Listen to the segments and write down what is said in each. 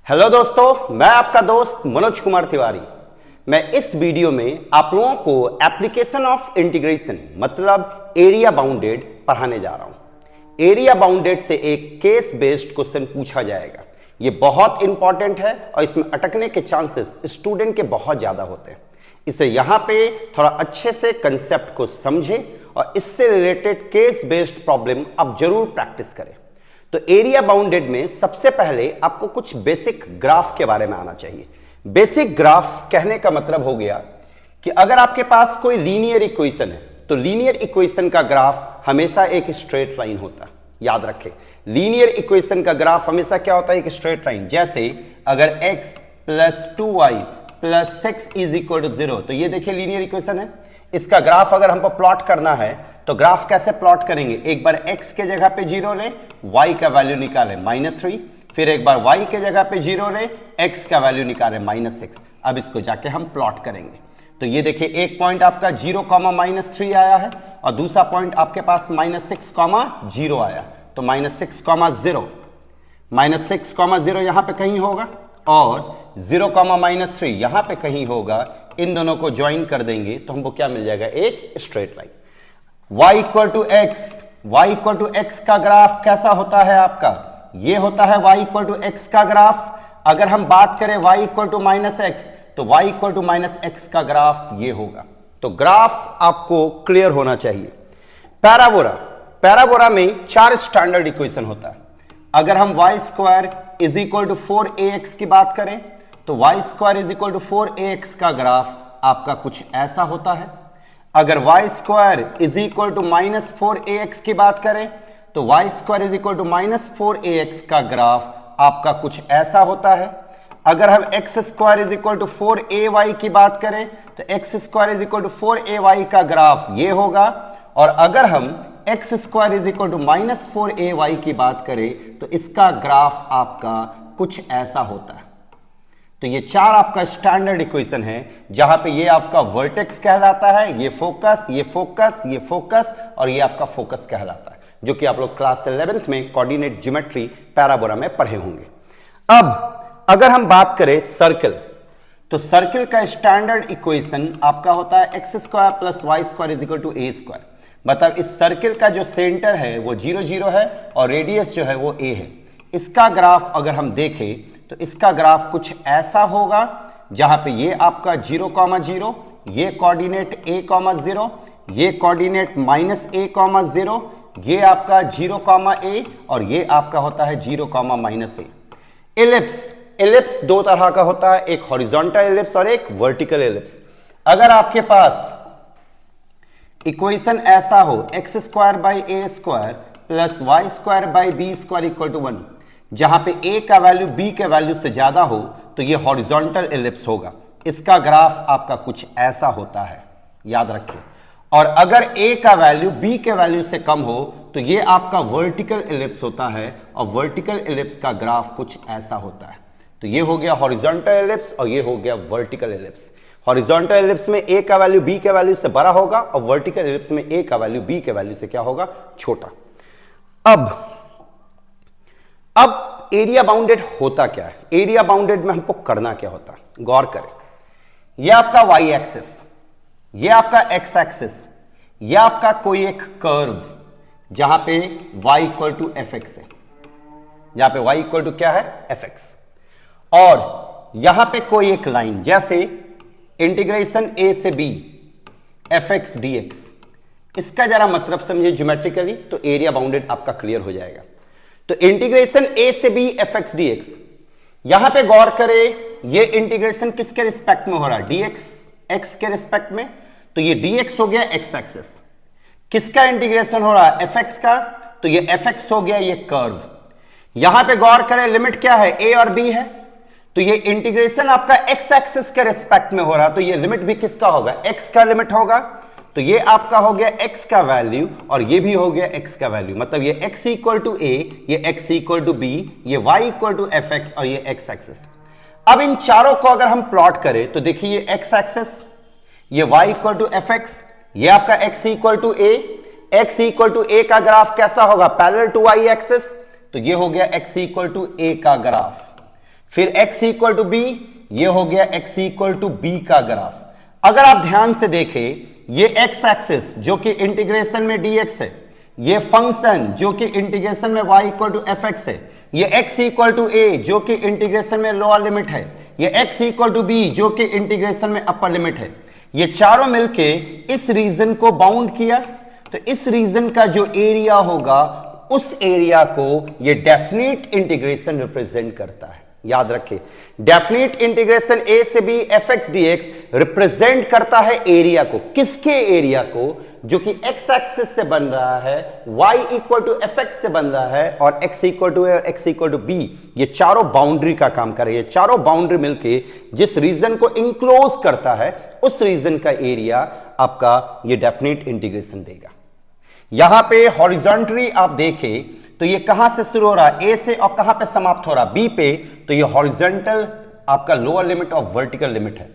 Hello दोस्तों, मैं आपका दोस्त मनोज कुमार तिवारी। मैं इस वीडियो में आप लोगों को एप्लीकेशन ऑफ इंटीग्रेशन मतलब एरिया बाउंडेड पढ़ाने जा रहा हूं। एरिया बाउंडेड से एक केस बेस्ड क्वेश्चन पूछा जाएगा। यह बहुत इंपॉर्टेंट है और इसमें अटकने के चांसेस स्टूडेंट के बहुत ज्यादा होते हैं। इसे यहां पे थोड़ा अच्छे से कंसेप्ट को समझें और इससे रिलेटेड केस बेस्ड प्रॉब्लम आप जरूर प्रैक्टिस करें। तो एरिया बाउंडेड में सबसे पहले आपको कुछ बेसिक ग्राफ के बारे में आना चाहिए। बेसिक ग्राफ कहने का मतलब हो गया कि अगर आपके पास कोई लीनियर इक्वेशन है तो लीनियर इक्वेशन का ग्राफ हमेशा एक स्ट्रेट लाइन होता है। याद रखें, लीनियर इक्वेशन का ग्राफ हमेशा क्या होता है? एक स्ट्रेट लाइन। जैसे अगर x plus 2y plus 6 is equal to 0, तो ये देखिए लीनियर इक्वेशन है। इसका ग्राफ अगर हमको प्लॉट करना है तो ग्राफ कैसे प्लॉट करेंगे? एक बार x के जगह पे 0 ले, y का वैल्यू निकाले -3, फिर एक बार y के जगह पे 0 ले, x का वैल्यू निकाले -6। अब इसको जाके हम प्लॉट करेंगे। तो ये देखिए, एक पॉइंट आपका 0, -3 आया है और दूसरा पॉइंट आपके पास -6, 0 आया। तो -6, 0, -6, 0 यहां पे कहीं होगा और 0, -3 यहां पे कहीं होगा। इन दोनों को ज्वाइन कर देंगे तो हमको क्या मिल जाएगा? एक straight line. y equal to x, y equal to x का ग्राफ कैसा होता है आपका? ये होता है y इक्वल टू एक्स का ग्राफ। अगर हम बात करें y इक्वल टू -x, तो y इक्वल टू -x का ग्राफ ये होगा। तो ग्राफ आपको क्लियर होना चाहिए। पैराबोला, पैराबोला में 4 स्टैंडर्ड इक्वेशन होता है। अगर हम y square is equal to 4ax की बात करें तो y square is equal to 4ax का ग्राफ आपका कुछ ऐसा होता है। अगर y square is equal to -4ax की बात करें तो y square is equal to -4ax का ग्राफ आपका कुछ ऐसा होता है। अगर हम x square is equal to 4ay की बात करें तो x square is equal to 4ay का ग्राफ ये होगा। और अगर हम x square is equal to -4ay की बात करें तो इसका ग्राफ आपका कुछ ऐसा होता है। तो ये 4 आपका स्टैंडर्ड इक्वेशन है जहां पे ये आपका वर्टेक्स कहलाता है, ये फोकस, ये फोकस, ये फोकस और ये आपका फोकस कहलाता है, जो कि आप लोग क्लास 11th में कोऑर्डिनेट ज्योमेट्री पैराबोला में पढ़े होंगे। अब अगर हम बात करें सर्कल, तो सर्कल का स्टैंडर्ड इक्वेशन आपका होता है x square plus y square is equal to a square. मतलब इस सर्कल का जो सेंटर है वो 0, 0 है और रेडियस जो है वो a है। इसका ग्राफ अगर हम देखें तो इसका ग्राफ कुछ ऐसा होगा जहां पे ये आपका 0, 0, ये कोऑर्डिनेट a, 0, ये कोऑर्डिनेट -a, 0, ये आपका 0, a और ये आपका होता है 0, -a। एलिप्स, एलिप्स 2 तरह का होता है, एक हॉरिजॉन्टल एलिप्स और एक वर्टिकल एलिप्स। अगर आपके पास इक्वेशन ऐसा हो x square by a square plus y square by b square equal to 1, जहां पे a का वैल्यू b के वैल्यू से ज्यादा हो तो ये हॉरिजॉन्टल एलिप्स होगा। इसका ग्राफ आपका कुछ ऐसा होता है, याद रखिए। और अगर a का वैल्यू b के वैल्यू से कम हो तो ये आपका वर्टिकल एलिप्स होता है और वर्टिकल एलिप्स का ग्राफ कुछ ऐसा होता है। तो ये हो गया हॉरिजॉन्टल एलिप्स और ये हो गया वर्टिकल एलिप्स। हॉरिजॉन्टल एलिप्स में a का वैल्यू b के वैल्यू से बड़ा होगा और वर्टिकल एलिप्स में a का वैल्यू b के वैल्यू से क्या होगा? छोटा। अब एरिया बाउंडेड होता क्या है? एरिया बाउंडेड में हमको करना क्या होता है? गौर करें, यह आपका y एक्सिस, यह आपका x एक्सिस, यह आपका कोई एक कर्व जहां पे y इक्वल टू fx है, जहां पे y इक्वल टू क्या है? fx। और यहां पे कोई एक लाइन जैसे इंटीग्रेशन a से b fx dx, इसका जरा मतलब समझिए ज्योमेट्रिकली तो एरिया बाउंडेड आपका क्लियर हो जाएगा। तो इंटीग्रेशन a से b fx dx, यहां पे गौर करें ये इंटीग्रेशन किसके रिस्पेक्ट में हो रहा है? dx, x के रिस्पेक्ट में। तो ये dx हो गया x एक्सिस। किसका इंटीग्रेशन हो रहा है? fx का। तो ये fx हो गया ये कर्व। यहां पे गौर करें लिमिट क्या है? a और b है। तो ये इंटीग्रेशन आपका x एक्सिस के रिस्पेक्ट में हो रहा है, तो ये लिमिट भी किसका होगा? x का लिमिट होगा। तो ये आपका हो गया x का वैल्यू और ये भी हो गया x का वैल्यू। मतलब ये x इक्वल टू a, ये x इक्वल टू b, ये y इक्वल टू fx और ये x एक्सिस। अब इन चारों को अगर हम प्लॉट करें तो देखिए ये x एक्सिस, ये y इक्वल टू fx, ये आपका x equal to a, x equal to a का ग्राफ कैसा होगा? Parallel to y axis. तो ये हो गया x इक्वल टू a का ग्राफ। फिर x इक्वल टू बी, ये हो गया x इक्वल टू बी का ग्राफ। अगर आप ध्यान से देखें, ये x एक्सिस जो कि इंटीग्रेशन में dx है, ये फंक्शन जो कि इंटीग्रेशन में y equal to f x है, ये x इक्वल टू a जो कि इंटीग्रेशन में लोअर लिमिट है, ये x इक्वल टू b जो कि इंटीग्रेशन में अपर लिमिट है, ये चारों मिलके इस रीजन को बाउंड किया। तो इस रीजन का जो एरिया होगा, उस एरिया को ये डेफिनेट इंटीग्रेशन रिप्रेजेंट करता है। याद रखें, डेफिनेट इंटीग्रेशन a से b F x D x represent करता है एरिया को। किसके एरिया को? जो कि x एक्सिस से बन रहा है, y equal to f x से बन रहा है, और x इक्वल टू a और x इक्वल टू b, ये चारों बाउंड्री का काम कर रही है। चारों बाउंड्री मिलके जिस रीजन को इंक्लोज करता है, उस रीजन का एरिया आपका ये डेफिनेट इंटीग्रेशन देगा। यहां पे हॉरिजॉन्टली आप देखें तो ये कहां से शुरू हो रहा है? ए से, और कहां पे समाप्त हो रहा है? बी पे। तो ये हॉरिजॉन्टल आपका लोअर लिमिट और वर्टिकल लिमिट है।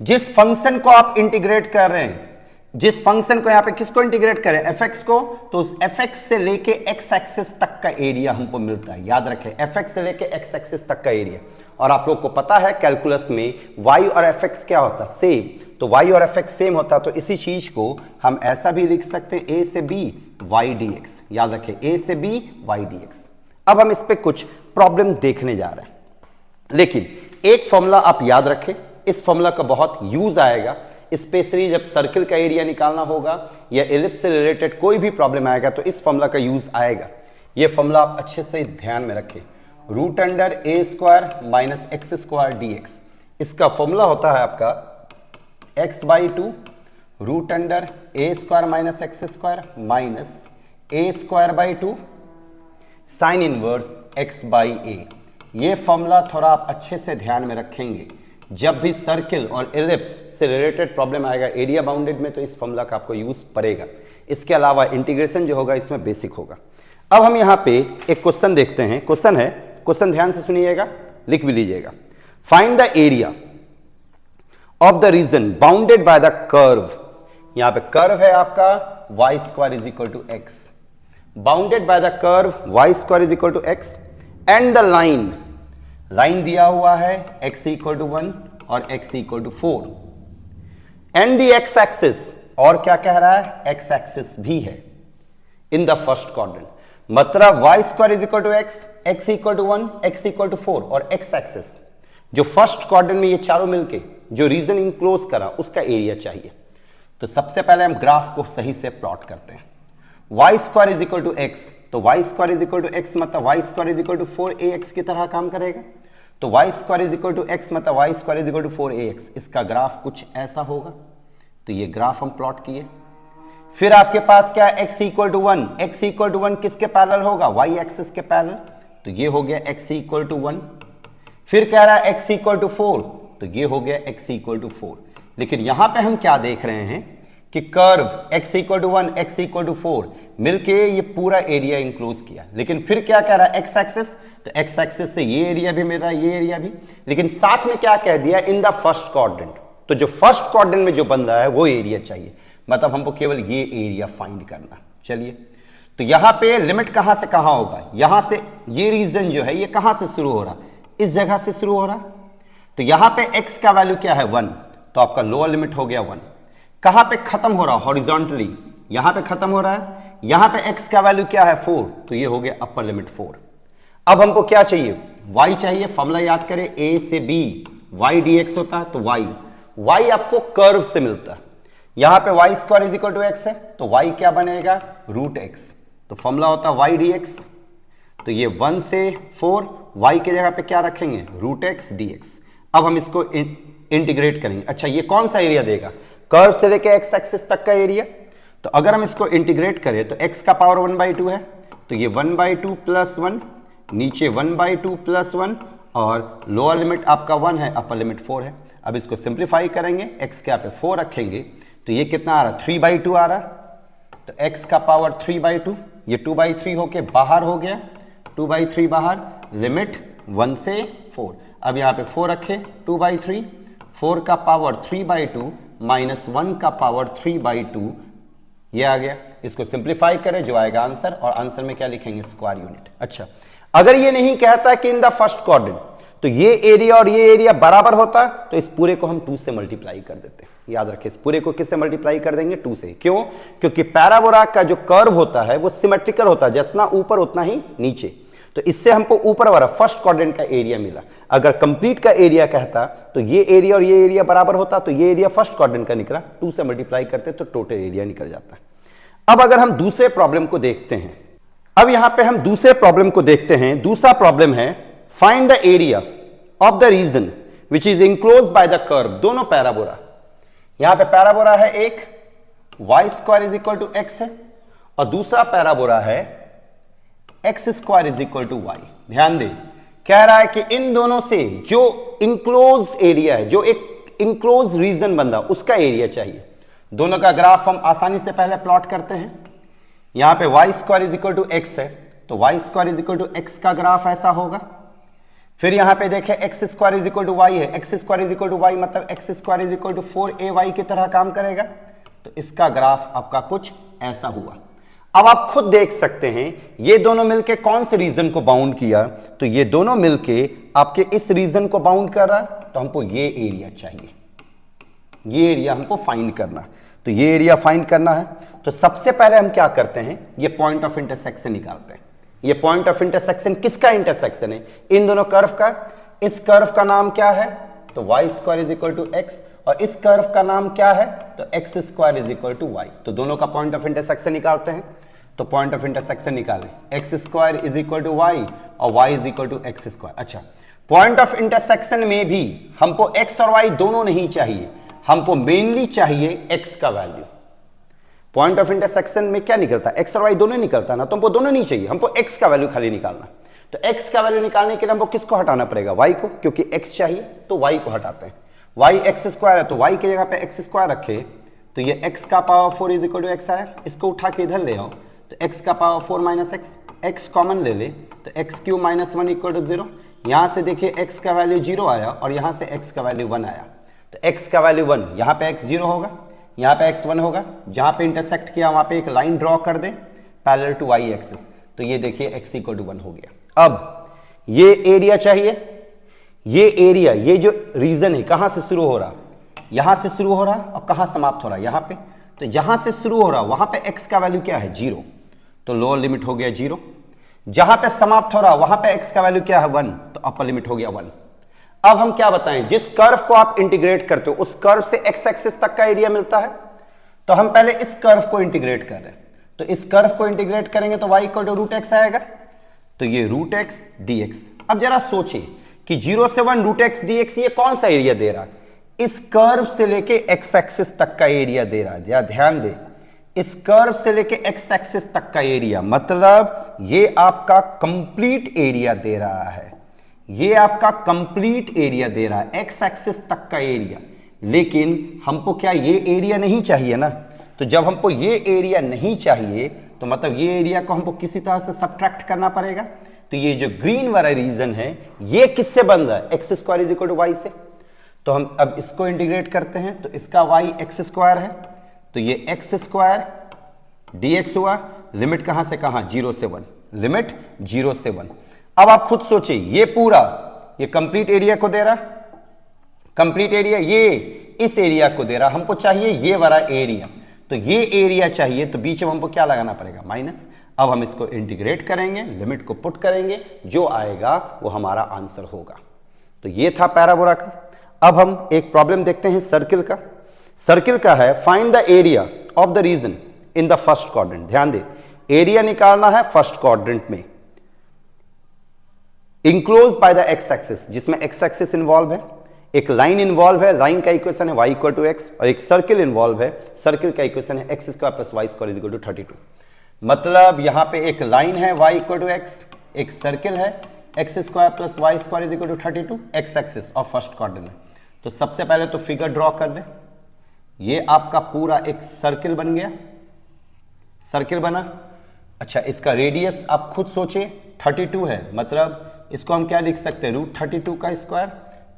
जिस फंक्शन को आप इंटीग्रेट कर रहे हैं, जिस फंक्शन को यहां पे किसको इंटीग्रेट करें? एफ एक्स को, तो उस एफ एक्स से लेके एक्स एक्सिस तक का एरिया हमको मिलता है। याद रखें, एफ एक्स से लेके एक्स एक्सिस तक का एरिया। और आप लोग को पता है कैलकुलस में y और एफ एक्स क्या होता है? सेम। तो y और एफ एक्स सेम होता, तो इसी चीज को हम ऐसा भी लिख सकते हैं, a से b y dx। याद रखें, a से b y dx। अब हम इस पे कुछ प्रॉब्लम देखने जा रहे हैं, लेकिन एक फॉर्मूला आप याद रखें, इस फॉर्मूला का बहुत यूज आएगा, स्पेशली जब सर्किल का एरिया निकालना होगा या एलिप्स से रिलेटेड कोई भी प्रॉब्लम आएगा तो इस फॉर्मूला का यूज आएगा। ये फॉर्मूला आप अच्छे से ध्यान में रखें, root under a square minus x square d x. इसका फॉर्मूला होता है आपका x by two root under a square minus x square minus a square by two sine inverse x by a. ये फॉर्मूला थोड़ा आप अच्छे से ध्यान में रखेंगे, जब भी सर्किल और एलिप्स से रिलेटेड प्रॉब्लम आएगा एरिया बाउंडेड में, तो इस फॉर्मूला का आपको यूज पड़ेगा। इसके अलावा इंटीग्रेशन जो होगा इसमें बेसिक होगा। अब हम यहां पे एक क्वेश्चन देखते हैं। क्वेश्चन है, क्वेश्चन ध्यान से सुनिएगा, लिख भी लीजिएगा। Find the area of the region bounded by the curve. यहां पे कर्व है आपका y square is equal to x, bounded by the curve y square is equal to x, and the line, line दिया हुआ है x equal to 1 और x equal to 4, and the x axis, और क्या कह रहा है? x एक्सिस भी है इन द फर्स्ट क्वाड्रेंट। मतलब y square is equal to x, x equal to 1, x equal to 4 और x एक्सिस जो फर्स्ट क्वाड्रेंट में ये चारों मिलके जो रीजन इंक्लोज करा उसका एरिया चाहिए। तो सबसे पहले हम ग्राफ को सही से प्लॉट करते हैं। y square is equal to x, तो y square is equal to x मतलब y square is equal to 4ax की तरह काम करेगा। तो y square is equal to x मतलब y square is equal to 4ax। इसका ग्राफ कुछ ऐसा होगा। तो ये ग्राफ हम प्लॉट किए। फिर आपके पास क्या है? x equal to 1, x equal to 1 किसके पैरेलल होगा? y एक्सिस के पैरेलल। तो ये हो गया x इक्वल टू 1। फिर कह रहा है x इक्वल टू 4, तो ये हो गया x इक्वल टू 4। लेकिन यहां पे हम क्या देख रहे हैं कि curve x equal to 1, x equal to 4 मिलके ये पूरा एरिया इंक्लोज किया। लेकिन फिर क्या कह रहा है? x एक्सिस, तो x एक्सिस से ये एरिया भी मिल रहा है, ये एरिया भी। लेकिन साथ में क्या कह दिया? इन द फर्स्ट क्वाड्रेंट। तो जो फर्स्ट क्वाड्रेंट में जो बन रहा है वो एरिया चाहिए, मतलब हमको केवल ये एरिया फाइंड करना। चलिए, तो यहां पे लिमिट कहां से कहां होगा? यहां से ये रीजन जो है ये कहां से शुरू हो रहा? इस जगह से शुरू हो रहा। तो यहां पे x का वैल्यू क्या है? 1, तो आपका लोअर लिमिट हो गया 1। कहां पे खत्म हो रहा? हॉरिजॉन्टली यहां पे खत्म हो रहा है। यहां पे x का वैल्यू क्या है? 4, तो ये हो गया अपर लिमिट 4। अब हमको क्या चाहिए? y चाहिए। फॉर्मूला याद करें, a से b y dx होता है, तो y आपको कर्व से मिलता है। यहां पे y square is equal to x है, तो y क्या बनेगा? Root x. तो फॉर्मूला होता है y dx। तो ये 1 से 4, y के जगह पे क्या रखेंगे? Root x dx। अब हम इसको इंटीग्रेट करेंगे। अच्छा, ये कौन सा एरिया देगा? कर्व से लेके x एक्सिस तक का एरिया। तो अगर हम इसको इंटीग्रेट करें तो x का पावर 1/2 है, तो ये 1/2 प्लस 1, नीचे 1/2 प्लस 1, और लोअर लिमिट आपका 1 है, अपर लिमिट 4 है। अब इसको सिंप्लीफाई करेंगे, x के यहाँ पे 4 रखेंगे, तो ये कितना आ रहा? 3/2 आ रहा। तो x का पावर 3/2, ये 2/3 होके बाहर हो गया, 2/3 बाहर, लिमिट 1 से 4। अब यहाँ पे 4 रखे, 2/3, 4 का पावर 3/2 माइनस 1 का पावर 3/2, ये आ गया। इसको सिंप्लीफाई करें, जो आएगा आंसर, और आंसर में क्या लिखेंगे? Square unit. अच्छा, अगर ये नहीं कहता कि इन द फर्स्ट क्वाड्रेंट, तो ये एरिया और ये एरिया बराबर होता तो इस पूरे को हम 2 से मल्टीप्लाई कर देते। याद रखें, इस पूरे को किससे मल्टीप्लाई कर देंगे? 2 से। क्यों? क्योंकि पैराबोला का जो कर्व होता है वो सिमेट्रिकल होता है, जितना ऊपर उतना ही नीचे। तो इससे हमको ऊपर वाला फर्स्ट क्वाड्रेंट का एरिया मिला। अगर कंप्लीट का एरिया कहता तो ये एरिया और ये एरिया बराबर होता, तो ये एरिया फर्स्ट क्वाड्रेंट का निकला, 2 से मल्टीप्लाई करते तो टोटल एरिया निकल जाता। अब अगर हम दूसरे प्रॉब्लम को देखते हैं, अब यहां पे हम दूसरे प्रॉब्लम को देखते हैं। दूसरा प्रॉब्लम है find the area of the region which is enclosed by the curve. दोनों पैराबोला, यहां पे पैराबोला है एक y square is equal to x है, और दूसरा पैराबोला है x square is equal to y. ध्यान दें, कह रहा है कि इन दोनों से जो इंक्लोज्ड एरिया है, जो एक इंक्लोज रीजन बन रहा उसका एरिया चाहिए। दोनों का ग्राफ हम आसानी से पहले प्लॉट करते हैं। यहां पे y square is equal to x है, तो y square is equal to x का ग्राफ ऐसा होगा। फिर यहां पे देखें x square is equal to y है, x square is equal to y मतलब x square is equal to 4ay की तरह काम करेगा। तो इसका ग्राफ आपका कुछ ऐसा हुआ। अब आप खुद देख सकते हैं ये दोनों मिलके कौन से रीजन को बाउंड किया, तो ये दोनों मिलके आपके इस रीजन को बाउंड कर रहा है। तो हमको ये एरिया चाहिए, ये एरिया हमको फाइंड करना। तो ये एरिया फाइंड करना है, तो सबसे पहले हम क्या करते हैं, ये पॉइंट ऑफ इंटरसेक्शन निकालते हैं। ये पॉइंट ऑफ इंटरसेक्शन किसका इंटरसेक्शन है? इन दोनों कर्व का। इस कर्व का नाम क्या है? तो y square is equal to x, और इस कर्व का नाम क्या है? तो x square is equal to y. तो दोनों का पॉइंट ऑफ इंटरसेक्शन निकालते हैं। तो पॉइंट ऑफ इंटरसेक्शन निकालें, x square is equal to y और y is equal to x square. अच्छा, पॉइंट ऑफ इंटरसेक्शन में भी हमको एक्स और वाई दोनों नहीं चाहिए, हमको मेनली चाहिए एक्स का वैल्यू। पॉइंट ऑफ इंटरसेक्शन में क्या निकलता है? एक्स और वाई दोनों निकलता ना, तो हमको दोनों नहीं चाहिए, हमको एक्स का वैल्यू खाली निकालना। तो एक्स का वैल्यू निकालने के लिए हमको किसको हटाना पड़ेगा? वाई को, क्योंकि एक्स चाहिए तो वाई को हटाते हैं। वाई एक्स स्क्वायर है तो वाई की जगह पे एक्स स्क्वायर रखे, तो ये एक्स का power 4 is equal to x आया। इसको उठा के इधर ले आओ, तो एक्स का power 4 minus x, x common ले ले तो x cube minus 1 equal to 0। यहां से देखिए एक्स का वैल्यू 0 आया और यहां से एक्स का वैल्यू 1 आया। तो एक्स का वैल्यू 1, यहां पे एक्स 0 होगा, यहां पे x 1 होगा। जहां पे इंटरसेक्ट किया वहां पे एक लाइन ड्रॉ कर दे पैरेलल टू y एक्सिस, तो ये देखिए x इक्वल टू 1 हो गया। अब ये एरिया चाहिए, ये एरिया, ये जो रीजन है कहां से शुरू हो रहा? यहां से शुरू हो रहा और कहां समाप्त हो रहा? यहां पे। तो जहां से शुरू हो रहा वहां पे x का वैल्यू क्या है? 0, तो लोअर लिमिट हो गया 0। जहां पे समाप्त हो रहा वहां पे x का वैल्यू क्या है? 1, तो अपर लिमिट हो गया 1। अब हम क्या बताएं, जिस कर्व को आप इंटीग्रेट करते हो उस कर्व से एक्स एक्सिस तक का एरिया मिलता है। तो हम पहले इस कर्व को इंटीग्रेट कर रहे हैं, तो इस कर्व को इंटीग्रेट करेंगे तो y equal to root x आएगा, तो ये रूट एक्स डी एक्स। अब जरा सोचिए कि 0 से 1 रूट एक्स डी एक्स ये कौन सा एरिया दे रहा है? इस कर्व से लेके एक्स एक्सिस तक का एरिया दे रहा है। ध्यान दे, इस कर्व से लेके एक्स एक्सिस तक का एरिया, मतलब ये आपका कंप्लीट एरिया दे रहा है, ये आपका कंप्लीट एरिया दे रहा है, एक्स एक्सिस तक का एरिया। लेकिन हमको क्या ये एरिया नहीं चाहिए ना? तो जब हमको ये एरिया नहीं चाहिए तो मतलब ये एरिया को हमको किसी तरह से सब्ट्रैक्ट करना पड़ेगा। तो ये जो ग्रीन वाला रीजन है ये किससे बन रहा है? X square is equal to y से। तो हम अब इसको इंटीग्रेट करते हैं, तो इसका वाई एक्स स्क्वायर है, तो ये एक्स स्क्वायर डी एक्स हुआ। लिमिट कहां से कहां? 0 से 1, लिमिट 0 से 1। अब आप खुद सोचिए, ये पूरा ये कंप्लीट एरिया को दे रहा, कंप्लीट एरिया ये इस एरिया को दे रहा, हमको चाहिए ये वाला एरिया। तो ये एरिया चाहिए तो बीच में हमको क्या लगाना पड़ेगा? माइनस। अब हम इसको इंटीग्रेट करेंगे, लिमिट को पुट करेंगे, जो आएगा वो हमारा आंसर होगा। तो ये था पैराबोला का। अब हम एक प्रॉब्लम देखते हैं सर्किल का। सर्किल का है find the area of the region in the first quadrant. ध्यान दे, एरिया निकालना है फर्स्ट क्वाड्रेंट में, enclose by the x axis, जिसमें एक्स एक्सिस इन्वॉल्व है, एक लाइन इन्वॉल्व है, लाइन का इक्वेशन है y इक्वल टू एक्स, और एक सर्किल इन्वॉल्व है, सर्किल का इक्वेशन है x square plus y square is equal to 32। मतलब यहां पे एक लाइन है y इक्वल टू एक्स, एक सर्किल है x square plus y square is equal to 32, x axis और फर्स्ट क्वाड्रेंट में। तो सबसे पहले तो फिगर ड्रॉ कर दे, ये आपका पूरा एक सर्किल बन गया, सर्किल बना। अच्छा, इसका रेडियस आप खुद सोचिए 32 है, मतलब इसको हम क्या लिख सकते हैं? रूट 32 का स्क्वायर।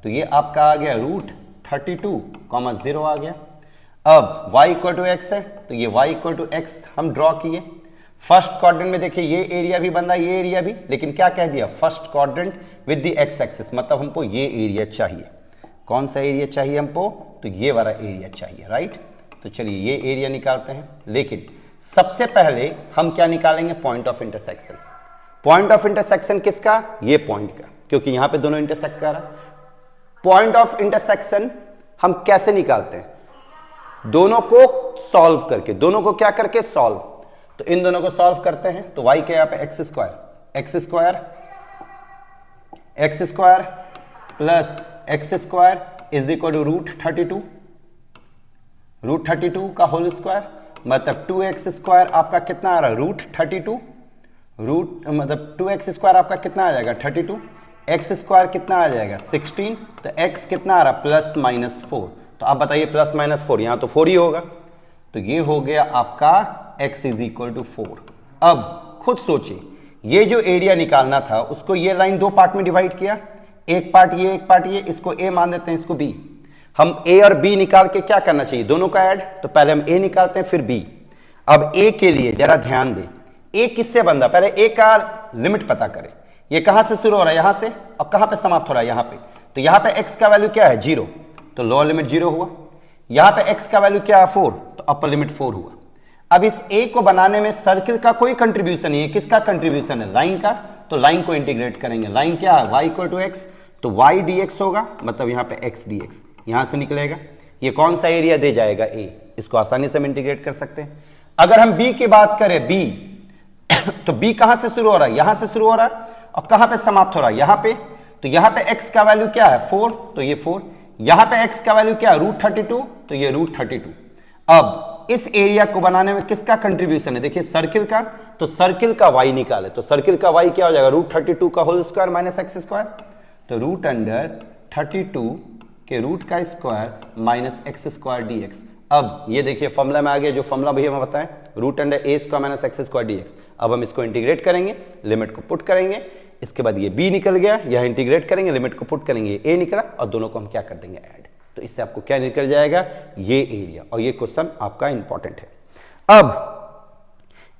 तो ये आपका आ गया रूट 32, 0 आ गया। अब y इक्वल टू एक्स है, तो ये y इक्वल टू एक्स हम ड्रॉ किए, फर्स्ट क्वाड्रेंट में देखिए ये एरिया भी बन रहा है, ये एरिया भी, लेकिन क्या कह दिया, first quadrant with the x axis, मतलब हमको ये एरिया चाहिए। कौन सा एरिया चाहिए हमको, तो ये वाला एरिया चाहिए, राइट। तो चलिए ये एरिया निकालते हैं, लेकिन सबसे पहले हम क्या निकालेंगे, point of intersection. Point of intersection किसका, ये पॉइंट का, क्योंकि यहां पे दोनों इंटरसेक्ट कर रहा है। पॉइंट ऑफ इंटरसेक्शन हम कैसे निकालते हैं, दोनों को सॉल्व करके, दोनों को क्या करके सॉल्व, तो इन दोनों को सॉल्व करते हैं, तो y के यहां पे x square plus x square is equal to √32 का होल स्क्वायर, मतलब 2x स्क्वायर आपका कितना आ रहा है, √32, मतलब 2x स्क्वायर आपका कितना आ जाएगा 32, एक्स स्क्वायर कितना आ जाएगा 16, तो x कितना आ रहा ±4, तो आप बताइए ±4, यहां तो 4 ही होगा, तो ये हो गया आपका x = 4। अब खुद सोचिए, ये जो एरिया निकालना था उसको ये लाइन दो पार्ट में डिवाइड किया, एक पार्ट ये एक पार्ट ये, इसको a मान देते हैं, इसको b। हम a और b निकाल के क्या करना चाहिए, दोनों का ऐड, तो पहले हम a निकालते हैं फिर b। अब a के लिए जरा ध्यान दें, a किससे बन रहा, पहले a का लिमिट पता करें, ये कहां से शुरू हो रहा है, यहां से, और कहां पे समाप्त हो रहा है, यहां पे। तो यहां पे x का वैल्यू क्या है 0, तो लोअर लिमिट 0 हुआ। यहां पे x का वैल्यू क्या है 4, तो अपर लिमिट 4 हुआ। अब इस a को बनाने में सर्किल का कोई कंट्रीब्यूशन नहीं है, किसका कंट्रीब्यूशन है, लाइन का, तो लाइन को इंटीग्रेट करेंगे। लाइन क्या है, y = x, तो y dx होगा, मतलब यहां पे x dx यहां से निकलेगा। ये कौन सा एरिया दे जाएगा, a, इसको आसानी से हम इंटीग्रेट कर सकते हैं। अगर हम b की बात करें, b तो b कहां से शुरू हो रहा है, यहां से शुरू हो रहा है, और कहां पे समाप्त हो रहा है, यहां पे। तो यहां पे x का वैल्यू क्या है 4, तो ये 4, यहां पे x का वैल्यू क्या है √32, तो ये √32। अब इस एरिया को बनाने में किसका कंट्रीब्यूशन है, देखिए सर्किल का, तो सर्किल का y निकाले, तो सर्किल का y क्या हो जाएगा, √32 का whole square minus x square, तो √32 के रूट का square minus x square dx। अब ये देखिए फॉर्मूला में आ गया, जो फॉर्मूला भैया मैं बताएं, √a² minus x square dx। अब हम इसको इंटीग्रेट करेंगे, लिमिट को पुट करेंगे, इसके बाद ये b निकल गया, यह इंटीग्रेट करेंगे, लिमिट को पुट करेंगे, a निकला, और दोनों को हम क्या कर देंगे ऐड, तो इससे आपको क्या निकल जाएगा, ये एरिया। और ये क्वेश्चन आपका इंपॉर्टेंट है। अब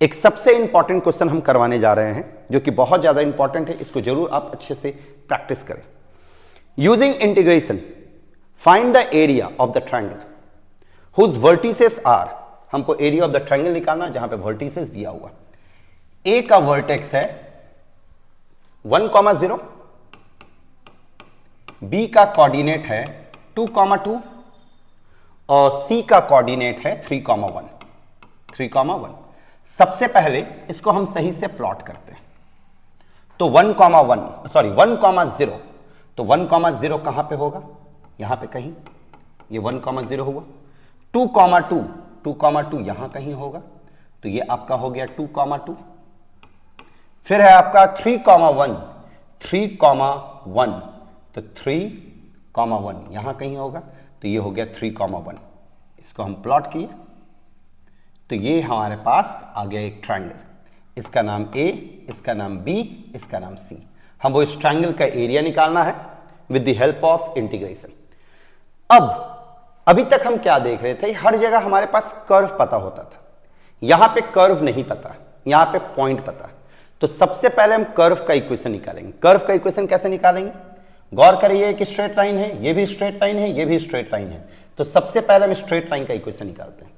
एक सबसे इंपॉर्टेंट क्वेश्चन हम करवाने जा रहे हैं, जो कि बहुत ज्यादा इंपॉर्टेंट है, इसको जरूर आप अच्छे से प्रैक्टिस करें। Using integration find the area of the triangle whose vertices are, हमको एरिया ऑफ द ट्रायंगल निकालना जहां पे वर्टिसेस दिया हुआ, ए का वर्टेक्स है 1,0, बी का कोऑर्डिनेट है 2,2 और सी का कोऑर्डिनेट है 3,1। सबसे पहले इसको हम सही से प्लॉट करते हैं, तो 1,0, तो 1,0 कहां पे होगा, यहां पे कहीं, ये 1,0 हुआ। 2,2 यहां कहीं होगा, तो ये आपका हो गया 2,2। फिर है आपका 3,1, तो 3,1 यहां कहीं होगा, तो ये हो गया 3,1। इसको हम प्लॉट किए, तो ये हमारे पास आ गया एक ट्रायंगल, इसका नाम A, इसका नाम B, इसका नाम C। हम वो इस ट्रायंगल का एरिया निकालना है with the help of integration. अब अभी तक हम क्या देख रहे थे, हर जगह हमारे पास कर्व पता होता था, यहां पे कर्व नहीं पता, यहां पे पॉइंट पता। तो सबसे पहले हम कर्व का इक्वेशन निकालेंगे। कर्व का इक्वेशन कैसे निकालेंगे, गौर करिए, एक स्ट्रेट लाइन है, ये भी स्ट्रेट लाइन है, ये भी स्ट्रेट लाइन है, तो सबसे पहले हम स्ट्रेट लाइन का इक्वेशन निकालते हैं।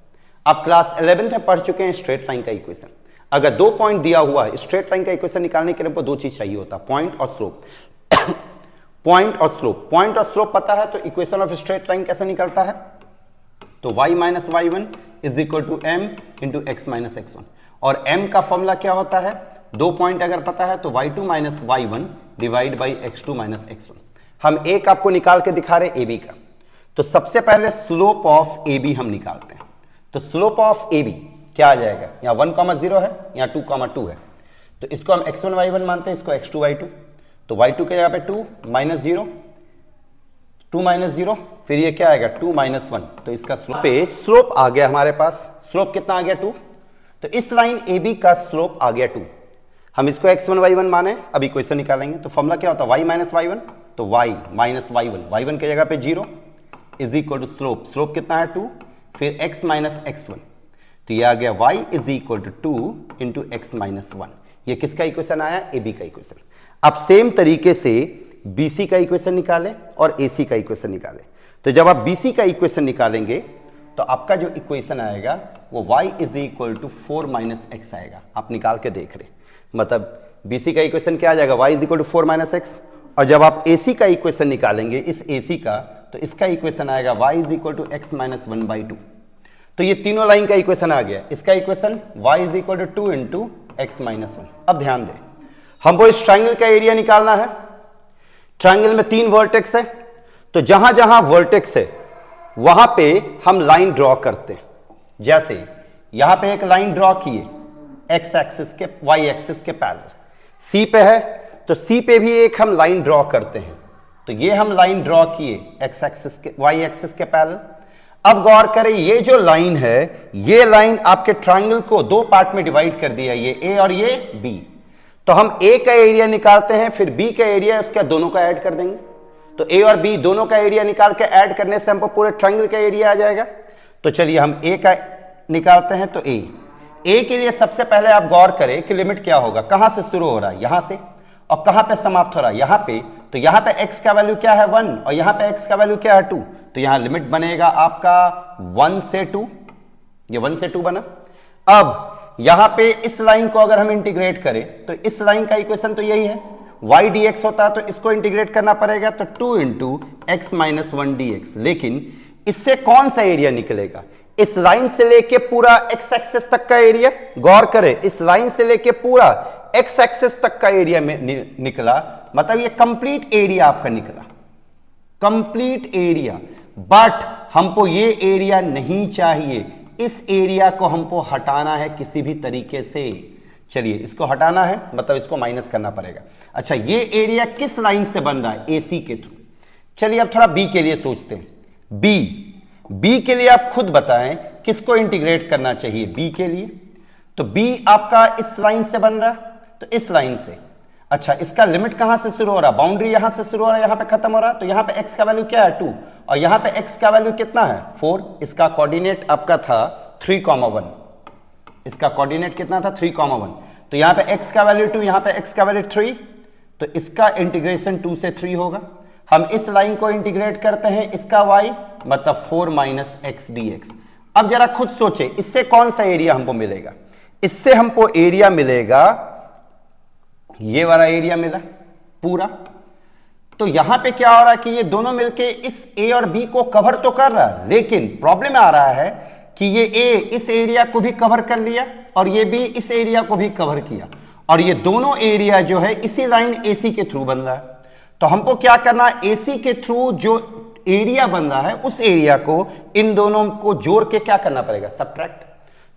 आप क्लास 11th में पढ़ चुके हैं स्ट्रेट लाइन का इक्वेशन। अगर 2 पॉइंट दिया हुआ है, स्ट्रेट लाइन का इक्वेशन निकालने के लिए हमको 2 चीज चाहिए होता है, पॉइंट और स्लोप। पॉइंट और स्लोप पता है, तो इक्वेशन ऑफ स्ट्रेट लाइन कैसे निकलता है, तो y - y1 = m × x - x1, और m का फॉर्मूला क्या होता है, 2 पॉइंट अगर पता है तो y2 - y1 divide by x2 - x1। हम एक आपको निकाल के दिखा रहे AB का, तो सबसे पहले स्लोप ऑफ AB हम निकालते हैं। तो स्लोप ऑफ AB क्या आ जाएगा, यहाँ 1,0 है, यहाँ 2,2 है, तो इसको हम x1 y1 मानते हैं, इसको x2 y2, तो y2 के यहाँ पे 2 - 0, फिर ये क्या आएगा 2 - 1, तो इसका स्लोप आ गया हमारे पास। स्लोप कितना आ गया 2, तो इस लाइन AB का स्लोप आ गया 2। हम इसको x1 y1 माने, अब इक्वेशन निकालेंगे, तो फॉर्मूला क्या होता है y - y1, तो y - y1 की जगह पे 0 = स्लोप कितना है 2, फिर x - x1, तो ये आ गया y is equal to 2 into x minus 1। ये किसका इक्वेशन आया? ए बी का इक्वेशन। अब सेम तरीके से BC का इक्वेशन निकालें और AC का इक्वेशन निकालें। तो जब आप BC का इक्वेशन निकालेंगे तो आपका जो इक्वेशन आएगा वो y is equal to 4 minus x आएगा। आप निकाल के देख रहे, मतलब BC का इक्वेशन क्या आ जाएगा? y is equal to 4 minus x. और जब आप AC का इक्वेशन निकालेंगे इस AC का, तो इसका इक्वेशन आएगा y is equal to x minus 1/2। तो ये तीनों लाइन का इक्वेशन आ गया। इसका equation y is equal to 2 into x minus 1। अब ध्यान दें, हमको इस ट्राइंगल का एरिया निकालना है। ट्राइंगल में 3 वर्टेक्स है, तो जहां जहां वर्टेक्स है वहां पे हम लाइन ड्रॉ करते हैं। जैसे यहां पे एक लाइन ड्रॉ किए एक्स एक्सिस के वाई एक्सिस के पैरेलल, सी पे है तो सी पे भी एक हम लाइन ड्रॉ करते हैं। तो ये हम लाइन ड्रॉ किए एक्स एक्सिस के वाई एक्सिस के पैरेलल। अब गौर करें, ये जो लाइन है, ये लाइन आपके ट्राइंगल को 2 पार्ट में डिवाइड कर दिया, ये ए और ये बी। तो हम ए का एरिया निकालते हैं, फिर बी का एरिया उसका दोनों का ऐड कर देंगे। तो ए और बी दोनों का एरिया निकाल के ऐड करने से हमको पूरे ट्राइंगल का एरिया आ जाएगा। तो चलिए हम ए का निकालते हैं। तो ए के लिए सबसे पहले आप गौर करें कि लिमिट क्या होगा, कहां से शुरू हो रहा है, यहां से, और कहां पे समाप्त हो रहा है, यहां पे। तो यहां पे x का वैल्यू क्या है 1 और यहां पे x का वैल्यू क्या है 2। तो यहां लिमिट बनेगा आपका 1 से 2, ये 1 से 2 बना। अब यहां पे इस लाइन को अगर हम इंटीग्रेट करें तो इस लाइन का इक्वेशन तो यही है, y dx होता है, तो इसको इंटीग्रेट करना पड़ेगा, तो 2 इंटू एक्स माइनस 1 dx। लेकिन इससे कौन सा एरिया निकलेगा? इस लाइन से लेके पूरा x एक्सिस तक का एरिया। गौर करें, इस लाइन से लेके पूरा x एक्सिस तक का एरिया में निकला, मतलब ये कंप्लीट एरिया आपका निकला, कंप्लीट एरिया। बट हमको ये एरिया नहीं चाहिए, इस एरिया को हमको हटाना है किसी भी तरीके से। चलिए इसको हटाना है, मतलब इसको माइनस करना पड़ेगा। अच्छा, ये एरिया किस लाइन से बन रहा है? AC के थ्रू। चलिए अब थोड़ा B के लिए सोचते हैं। B के लिए आप खुद बताएं किसको इंटीग्रेट करना चाहिए B के लिए। तो B आपका इस लाइन से बन रहा है, तो इस लाइन से। अच्छा, इसका लिमिट कहां से शुरू हो रहा है? बाउंड्री यहां से शुरू हो रहा है, यहां पे खत्म हो रहा है। तो यहां पे x का वैल्यू क्या है 2 और यहां पे x का वैल्यू कितना है 4। इसका कोऑर्डिनेट आपका था 3,1। इसका कोऑर्डिनेट कितना था 3,1। तो यहां पे x का वैल्यू 2, यहां पे x का वैल्यू 3। तो इसका इंटीग्रेशन 2 से 3 होगा। हम इस लाइन को इंटीग्रेट करते हैं, इसका y मतलब 4 माइनस एक्स dx। अब जरा खुद सोचे, इससे कौन सा एरिया हमको मिलेगा? इससे हमको एरिया मिलेगा, ये वाला एरिया मिला पूरा। तो यहां पे क्या हो रहा है कि ये दोनों मिलके इस A और B को कवर तो कर रहा है, लेकिन प्रॉब्लम आ रहा है कि ये A इस एरिया को भी कवर कर लिया और ये B इस एरिया को भी कवर किया, और ये दोनों एरिया जो है इसी लाइन AC के थ्रू बन रहा है। तो हमको क्या करना है, AC के थ्रू जो एरिया बन रहा है उस एरिया को इन दोनों को जोड़ के क्या करना पड़ेगा, सब्ट्रैक्ट।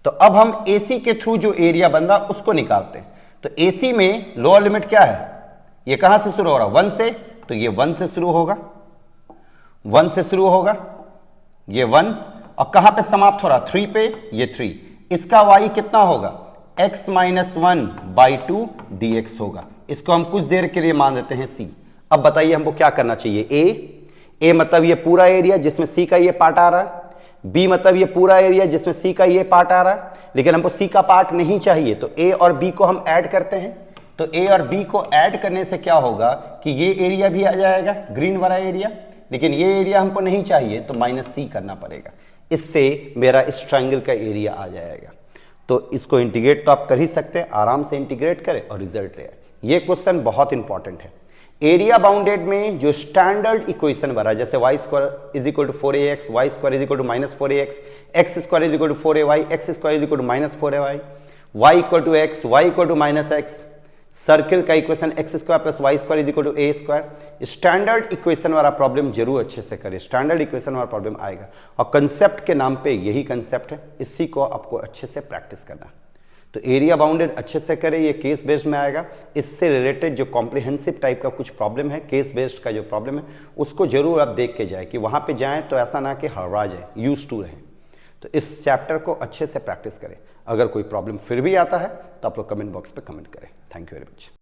तो अब हम AC के थ्रू जो एरिया बन रहा है उसको निकालते हैं। तो AC में लोअर लिमिट क्या है, ये कहां से शुरू हो रहा है 1 से, तो ये 1 से शुरू होगा, 1 से शुरू होगा ये 1, और कहां पे समाप्त हो रहा 3 पे, ये 3। इसका y कितना होगा x माइनस 1/2 dx होगा। इसको हम कुछ देर के लिए मान देते हैं C। अब बताइए हमको क्या करना चाहिए। A मतलब ये पूरा एरिया जिसमें C का ये पार्ट आ रहा है, B मतलब ये पूरा एरिया जिसमें C का ये पार्ट आ रहा है, लेकिन हमको C का पार्ट नहीं चाहिए। तो A और B को हम ऐड करते हैं। तो A और B को ऐड करने से क्या होगा कि ये एरिया भी आ जाएगा, ग्रीन वाला एरिया, लेकिन ये एरिया हमको नहीं चाहिए, तो माइनस C करना पड़ेगा। इससे मेरा इस ट्राइंगल का एरिया आ जाएगा। तो इसको इंटीग्रेट तो आप कर ही सकते हैं, आराम से इंटीग्रेट करें और रिजल्ट ले आए। ये क्वेश्चन बहुत इंपॉर्टेंट है। एरिया बाउंडेड में जो स्टैंडर्ड इक्वेशन बना, जैसे y square is equal to 4ax, y square is equal to minus 4ax, x square is equal to 4ay, x square is equal to minus 4ay, y equal to x, y equal to minus x, circle का equation x square plus y square is equal to a square. Standard equation वाला problem जरूर अच्छे से करें, standard equation वाला problem आएगा। और concept के नाम पे यही कंसेप्ट है, इसी को आपको अच्छे से प्रैक्टिस करना। तो एरिया बाउंडेड अच्छे से करें, ये केस बेस्ड में आएगा। इससे रिलेटेड जो कॉम्प्रिहेंसिव टाइप का कुछ प्रॉब्लम है, केस बेस्ड का जो प्रॉब्लम है, उसको जरूर आप देख के जाए कि वहां पे जाएं तो ऐसा ना कि हड़बड़ा जाए, यूज टू रहें। तो इस चैप्टर को अच्छे से प्रैक्टिस करें। अगर कोई प्रॉब्लम फिर भी आता है तो आप लोग कमेंट बॉक्स पे कमेंट करें। Thank you very much.